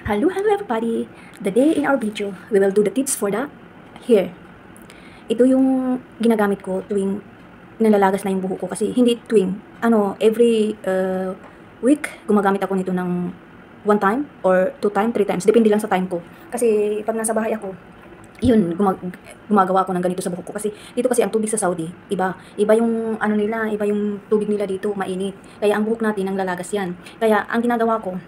Hello everybody! The day in our video, we will do the tips for the hair. Ito yung ginagamit ko tuwing nalalagas na yung buhok ko kasi hindi tuwing, every week gumagamit ako nito ng 1 time or 2 time, 3 times. Depende lang sa time ko. Kasi pag nasa bahay ako, yun, gumagawa ako ng ganito sa buhok ko. Kasi dito kasi ang tubig sa Saudi, iba yung iba yung tubig nila dito, mainit. Kaya ang buhok natin ang lalagas yan. Kaya ang ginagawa ko,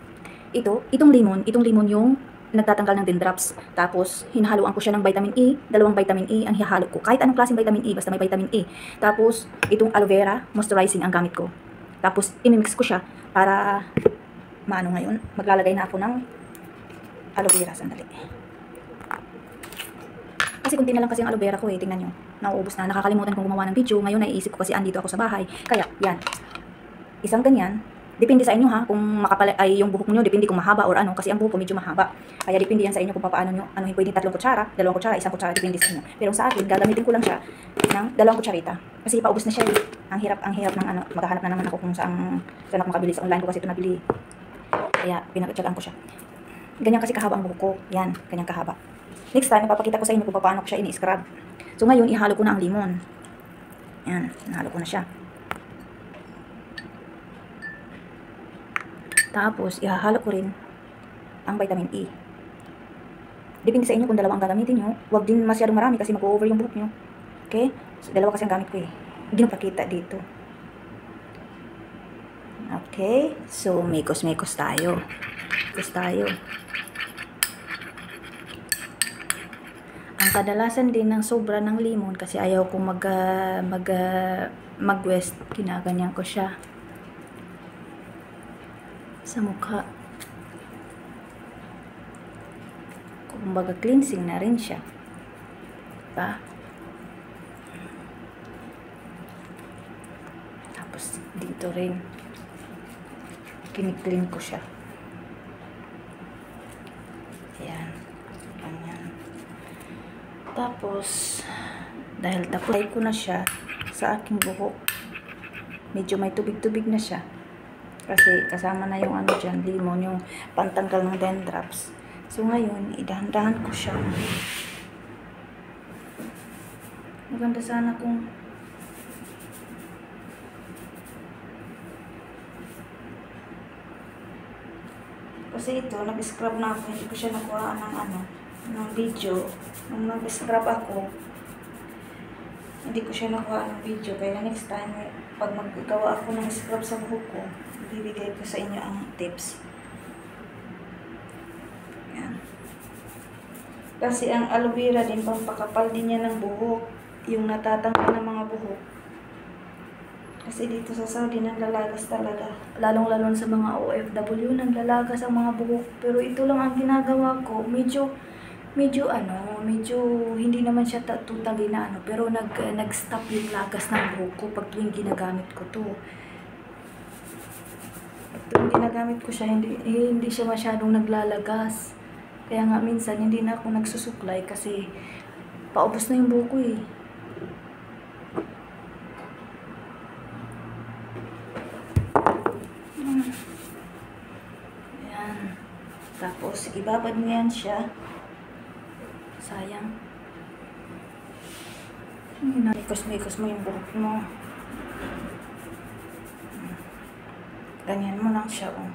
itong limon yung nagtatanggal ng dandruffs. Tapos, hinahaluan ko siya ng vitamin E, 2 vitamin E ang hihalo ko. Kahit anong klaseng vitamin E, basta may vitamin E. Tapos, itong aloe vera, moisturizing ang gamit ko. Tapos, imimix ko siya para, ngayon, maglalagay na ako ng aloe vera. Sandali. Kasi kunti na lang kasi ang aloe vera ko tingnan nyo. Nauubos na, nakakalimutan kong gumawa ng video. Ngayon, naiisip ko kasi andito ako sa bahay. Kaya, yan. Isang ganyan. Depende sa inyo ha, kung makapal ay yung buhok niyo, depende kung mahaba or kasi ang buhok ko medyo mahaba. Kaya depende yan sa inyo kung paano nyo, pwedeng 3 kutsara, 2 kutsara, 1 kutsara, depende sa inyo. Pero sa akin, gagamitin ko lang siya ng 2 kutsarita. Kasi paubos na siya. Ang hirap ng maghahanap na naman ako kung saan ako makabili sa online ko kasi ito nabili. Kaya pinagtyagaan ko siya. Ganyan kasi kahaba ang buhok ko. Yan, ganyan kahaba. Next time, ipapakita ko sa inyo kung paano ko siya ini-scrub. So ngayon, ihalo ko na ang limon. Yan, nahalo ko na siya. Tapos, ihahalo ko rin ang vitamin E. Depende sa inyo kung 2 ang gagamitin nyo. Huwag din masyadong marami kasi mag-over yung buhok nyo. Okay? So, 2 kasi ang gamit ko eh. Hindi nyo pakita dito. Okay? So, mekos-mekos tayo. Mekos tayo. Ang kadalasan din ng sobra ng limon kasi ayaw kong mag-west. Ginaganyan ko siya sa mukha. Kumbaga cleansing na rin siya. Diba? Tapos dito rin kini-clean ko siya. Ayan. Ganyan. Tapos dahil tapos ko na siya sa aking buhok, medyo may tubig-tubig na siya. Kasi kasama na yung dyan, limon, yung pantanggal ng dandruffs. So ngayon, idahan-dahan ko siya. Maganda sana kung kasi ito, nag-scrub na ako, hindi ko siya nakuha ng video. Nung nag-scrub ako, hindi ko siya nakuha ng video. Kaya next time, pag maggawa ako ng scrub sa buhok ko, bibigay ko sa inyo ang tips. Yan. Kasi ang aloe vera din, pampakapal din niya ng buhok. Yung natatanggal ng mga buhok. Kasi dito sa Saudi, naglalagas talaga. Lalong-lalong sa mga OFW, naglalagas ang mga buhok. Pero ito lang ang ginagawa ko. Medyo hindi naman siya totally na pero nag-stop yung lagas ng buhok ko pag tuwing ginagamit ko to. Pag ginagamit ko siya, hindi siya masyadong naglalagas. Kaya nga minsan hindi na ako nagsusuklay kasi paubos na yung buhok ko eh. Ayan. Tapos ibabad mo yan siya. Sayang. Ikos-ikos mo yung buhok mo. Ganyan mo lang siya, oh.